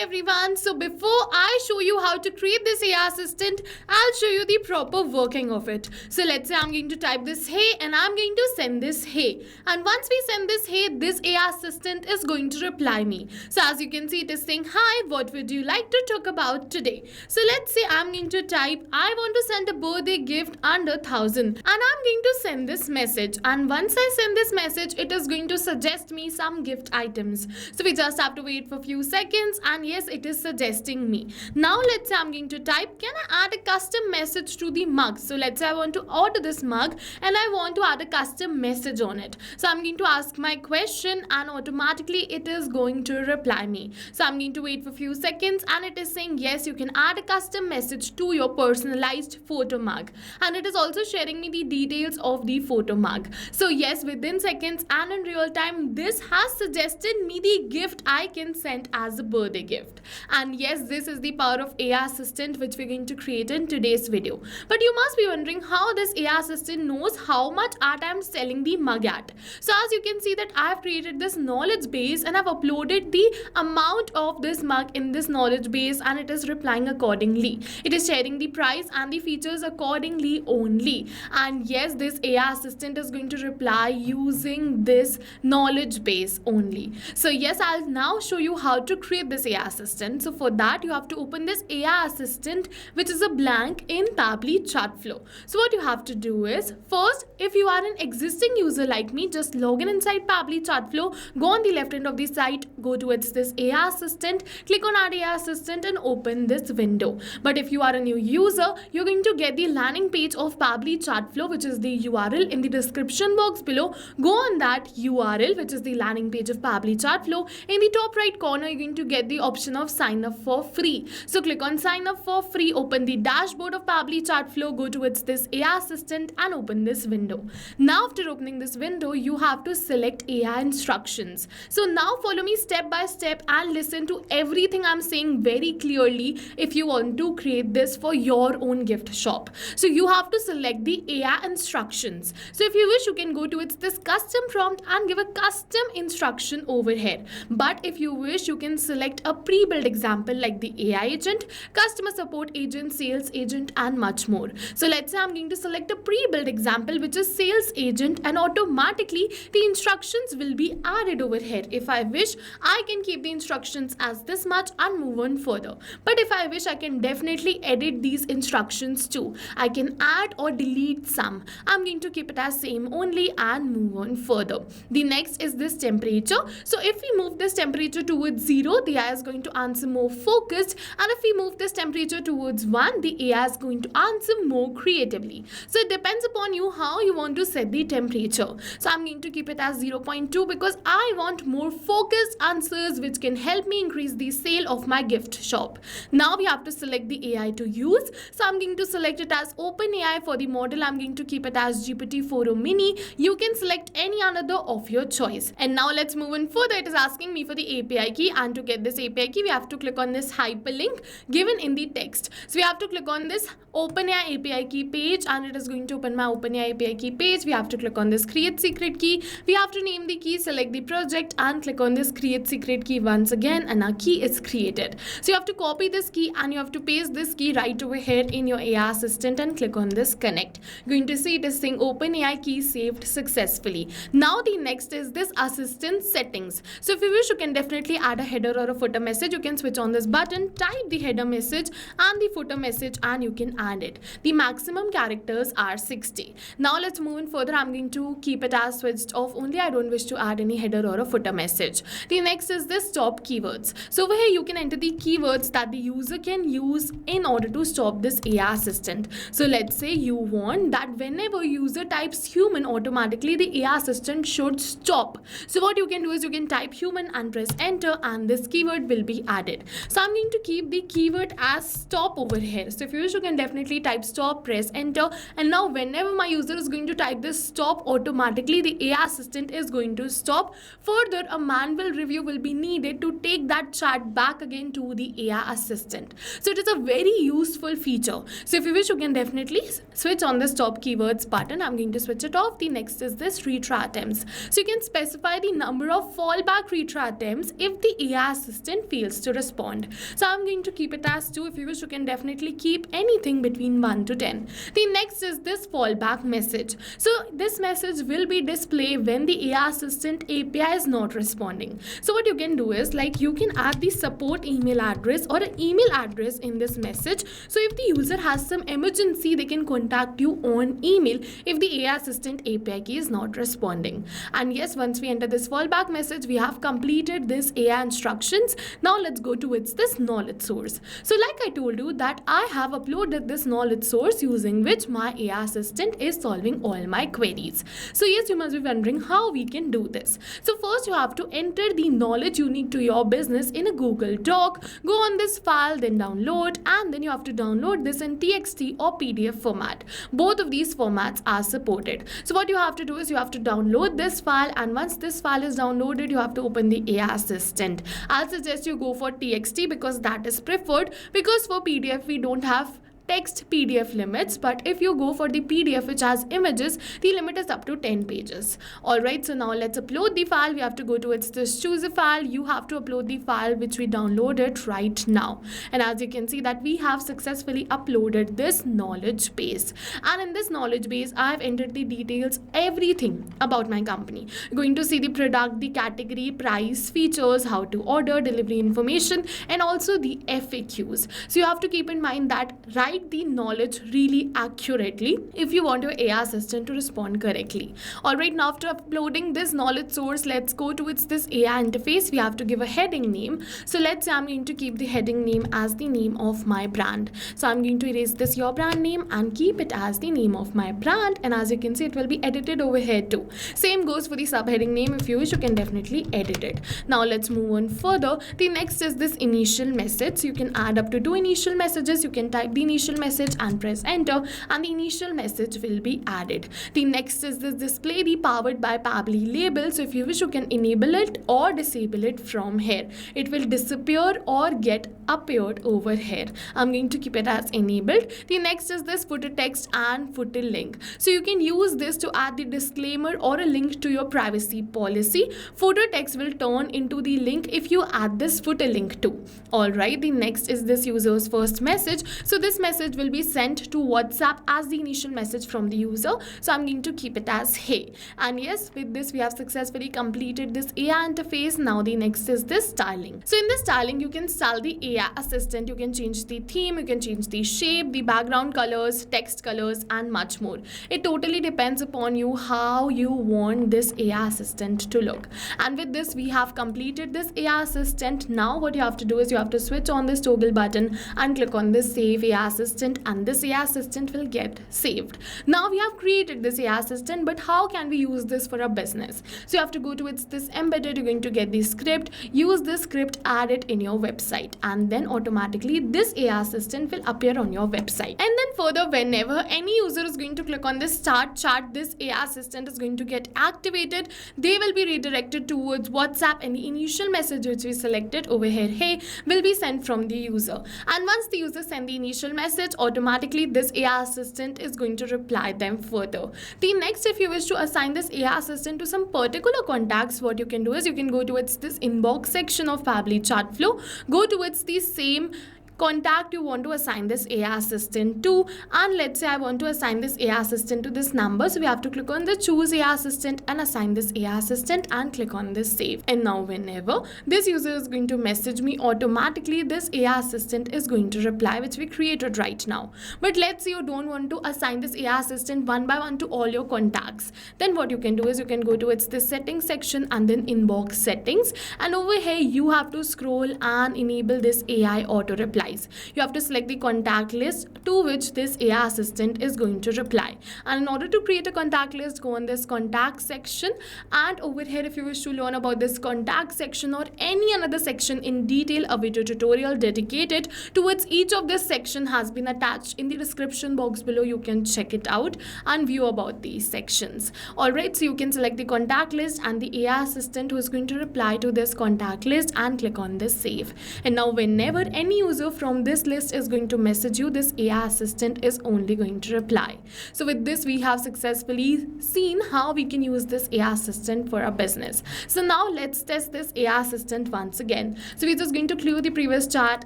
everyone. So before I show you how to create this AI assistant, I'll show you the proper working of it. So let's say I'm going to type this hey and I'm going to send this hey. And once we send this hey, this AI assistant is going to reply me. So as you can see, it is saying, hi, what would you like to talk about today? So let's say I'm going to type, I want to send a birthday gift under 1,000 and I'm going to send this message. And once I send this message, it is going to suggest me some gift items. So we just have to wait for a few seconds and yes, it is suggesting me. Now let's say I'm going to type, can I add a custom message to the mug? So let's say I want to order this mug and I want to add a custom message on it. So I'm going to ask my question and automatically it is going to reply me. So I'm going to wait for a few seconds and it is saying yes, you can add a custom message to your personalized photo mug. And it is also sharing me the details of the photo mug. So yes, within seconds and in real time, this has suggested me the gift I can send as a birthday gift. And yes, this is the power of AI assistant which we're going to create in today's video. But you must be wondering how this AI assistant knows how much art I'm selling the mug at. So as you can see that I have created this knowledge base and I've uploaded the amount of this mug in this knowledge base and it is replying accordingly. It is sharing the price and the features accordingly only. And yes, this AI assistant is going to reply using this knowledge base only. So yes, I'll now show you how to create this AI assistant. So for that, you have to open this AI assistant, which is a blank in Pabbly Chatflow. So what you have to do is, first, if you are an existing user like me, just log in inside Pabbly Chatflow, go on the left end of the site, go towards this AI assistant, click on Add AI Assistant and open this window. But if you are a new user, you're going to get the landing page of Pabbly Chatflow, which is the URL in the description box below. Go on that URL, which is the landing page of Pabbly Chatflow. In the top right corner, you're going to get the option of sign up for free. So click on sign up for free, open the dashboard of Pabbly Chatflow, go towards this AI assistant and open this window. Now after opening this window, you have to select AI instructions. So now follow me step by step and listen to everything I'm saying very clearly if you want to create this for your own gift shop. So you have to select the AI instructions. So if you wish, you can go towards this custom prompt and give a custom instruction over here. But if you wish, you can select a pre-built example like the AI agent, customer support agent, sales agent and much more. So let's say I'm going to select a pre-built example which is sales agent and automatically the instructions will be added over here. If I wish, I can keep the instructions as this much and move on further. But if I wish, I can definitely edit these instructions too. I can add or delete some. I'm going to keep it as same only and move on further. The next is this temperature. So if we move this temperature towards 0, the AI is going to answer more focused, and if we move this temperature towards 1, the AI is going to answer more creatively. So it depends upon you how you want to set the temperature. So I'm going to keep it as 0.2 because I want more focused answers which can help me increase the sale of my gift shop. Now we have to select the AI to use. So I'm going to select it as OpenAI. For the model, I'm going to keep it as GPT-4o Mini. You can select any another of your choice. And now let's move on further. It is asking me for the API key, and to get this API key, we have to click on this hyperlink given in the text. So we have to click on this OpenAI API key page and it is going to open my OpenAI API key page. We have to click on this create secret key. We have to name the key, select the project and click on this create secret key once again and our key is created. So you have to copy this key and you have to paste this key right over here in your AI assistant and click on this connect. You're going to see it is saying OpenAI key saved successfully. Now the next is this assistant settings. So if you wish, you can definitely add a header or a footer message. You can switch on this button, type the header message and the footer message and you can add it. The maximum characters are 60. Now let's move in further. I'm going to keep it as switched off only. I don't wish to add any header or a footer message. The next is this stop keywords. So over here you can enter the keywords that the user can use in order to stop this AI assistant. So let's say you want that whenever user types human, automatically the AI assistant should stop. So what you can do is you can type human and press enter and this keyword will be added. So I'm going to keep the keyword as stop over here. So if you wish, you can definitely definitely type stop, press enter, and now whenever my user is going to type this stop, automatically the AI assistant is going to stop. Further, a manual review will be needed to take that chat back again to the AI assistant. So it is a very useful feature. So if you wish, you can definitely switch on the stop keywords button. I'm going to switch it off. The next is this retry attempts. So you can specify the number of fallback retry attempts if the AI assistant fails to respond. So I'm going to keep it as 2. If you wish, you can definitely keep anything between 1 to 10. The next is this fallback message. So this message will be displayed when the AI assistant API is not responding. So what you can do is, like, you can add the support email address or an email address in this message. So if the user has some emergency, they can contact you on email if the AI assistant API key is not responding. And yes, once we enter this fallback message, we have completed this AI instructions. Now let's go towards this knowledge source. So like I told you that I have uploaded this knowledge source using which my AI assistant is solving all my queries. So yes, you must be wondering how we can do this. So first you have to enter the knowledge unique to your business in a Google Doc. Go on this file, then download, and then you have to download this in TXT or PDF format. Both of these formats are supported. So what you have to do is you have to download this file, and once this file is downloaded, you have to open the AI assistant. I'll suggest you go for TXT because that is preferred, because for PDF we don't have text PDF limits, but if you go for the PDF which has images, the limit is up to 10 pages. Alright, so now let's upload the file. We have to go towards this choose a file. You have to upload the file which we downloaded right now, and as you can see that we have successfully uploaded this knowledge base, and in this knowledge base I have entered the details, everything about my company. You're going to see the product, the category, price, features, how to order, delivery information, and also the FAQs. So you have to keep in mind that write the knowledge really accurately if you want your AI assistant to respond correctly. Alright, now after uploading this knowledge source, let's go towards this AI interface. We have to give a heading name. So let's say I'm going to keep the heading name as the name of my brand. So I'm going to erase this your brand name and keep it as the name of my brand, and as you can see it will be edited over here too. Same goes for the subheading name. If you wish, you can definitely edit it. Now let's move on further. The next is this initial message. So you can add up to 2 initial messages. You can type the initial message and press enter, and the initial message will be added. The next is this display the powered by Pabbly label. So if you wish, you can enable it or disable it from here. It will disappear or get appeared over here. I'm going to keep it as enabled. The next is this footer text and footer link. So you can use this to add the disclaimer or a link to your privacy policy. Footer text will turn into the link if you add this footer link too. Alright, the next is this user's first message. So this message will be sent to WhatsApp as the initial message from the user. So I'm going to keep it as hey. And yes, with this we have successfully completed this AI interface. Now the next is this styling. So in this styling, you can style the AI assistant. You can change the theme, you can change the shape, the background colors, text colors, and much more. It totally depends upon you how you want this AI assistant to look. And with this we have completed this AI assistant. Now what you have to do is you have to switch on this toggle button and click on this save AI assistant, and this AI assistant will get saved. Now we have created this AI assistant, but how can we use this for a business? So you have to go to this embedded. You're going to get the script, use this script, add it in your website, and then automatically this AI assistant will appear on your website. And then further, whenever any user is going to click on this start chat, this AI assistant is going to get activated. They will be redirected towards WhatsApp, and the initial message which we selected over here, hey, will be sent from the user. And once the user send the initial message, automatically this AI assistant is going to reply them further. The next, if you wish to assign this AI assistant to some particular contacts, what you can do is you can go towards this inbox section of Pabbly Chatflow, go towards the same contact you want to assign this AI assistant to, and let's say I want to assign this AI assistant to this number. So we have to click on the choose AI assistant and assign this AI assistant and click on this save. And now whenever this user is going to message me, automatically this AI assistant is going to reply, which we created right now. But let's say you don't want to assign this AI assistant one by one to all your contacts. Then what you can do is you can go towards this settings section and then inbox settings, and over here you have to scroll and enable this AI auto reply. replies. You have to select the contact list to which this AI assistant is going to reply. And in order to create a contact list, go on this contact section, and over here if you wish to learn about this contact section or any another section in detail, a video tutorial dedicated towards each of this section has been attached in the description box below. You can check it out and view about these sections. Alright, so you can select the contact list and the AI assistant who is going to reply to this contact list and click on this save. And now whenever any user from this list is going to message you, this AI assistant is only going to reply. So with this we have successfully seen how we can use this AI assistant for our business. So now let's test this AI assistant once again. So we're just going to clear the previous chat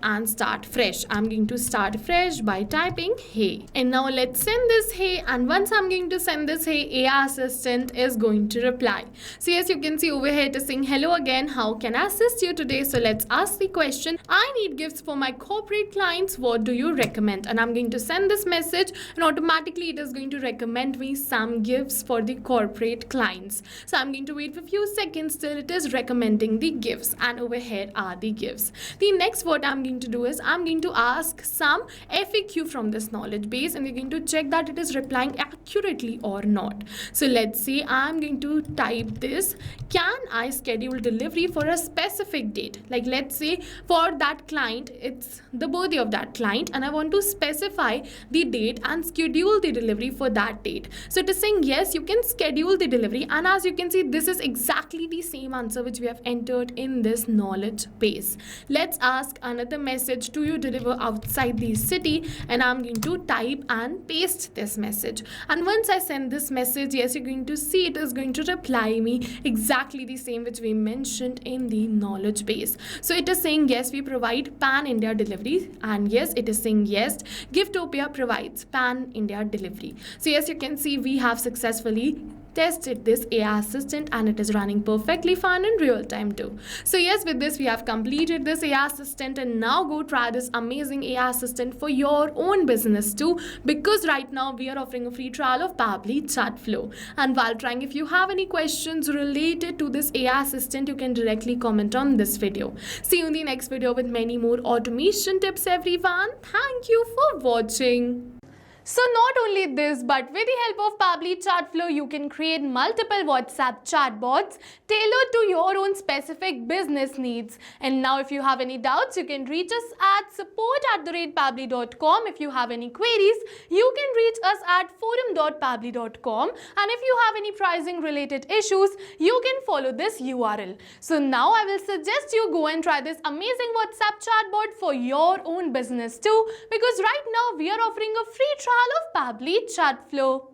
and start fresh. I'm going to start fresh by typing hey, and now let's send this hey, and once I'm going to send this hey, AI assistant is going to reply. So yes, you can see over here it is saying hello again, how can I assist you today? So let's ask the question, I need gifts for my corporate clients, what do you recommend? And I'm going to send this message and automatically it is going to recommend me some gifts for the corporate clients. So I'm going to wait for a few seconds till it is recommending the gifts, and over here are the gifts. The next what I'm going to do is I'm going to ask some FAQ from this knowledge base, and we're going to check that it is replying accurately or not. So let's say I'm going to type this, can I schedule delivery for a specific date? Like let's say for that client it's the birthday of that client and I want to specify the date and schedule the delivery for that date. So it is saying yes, you can schedule the delivery, and as you can see this is exactly the same answer which we have entered in this knowledge base. Let's ask another message, do you deliver outside the city? And I'm going to type and paste this message, and once I send this message, yes, you're going to see it is going to reply me exactly the same which we mentioned in the knowledge base. So it is saying yes, we provide pan India delivery, and yes, it is saying yes, Giftopia provides pan India delivery. So yes, you can see we have successfully tested this AI assistant and it is running perfectly fine in real time too. So yes, with this we have completed this AI assistant, and now go try this amazing AI assistant for your own business too, because right now we are offering a free trial of Pabbly Chatflow. And while trying, if you have any questions related to this AI assistant, you can directly comment on this video. See you in the next video with many more automation tips everyone. Thank you for watching. So not only this, but with the help of Pabbly Chatflow, you can create multiple WhatsApp chatbots tailored to your own specific business needs. And now if you have any doubts, you can reach us at support@pabbly.com. If you have any queries, you can reach us at forum.pabbly.com. And if you have any pricing related issues, you can follow this URL. So now I will suggest you go and try this amazing WhatsApp chatbot for your own business too, because right now we are offering a free trial of Pabbly Chatflow.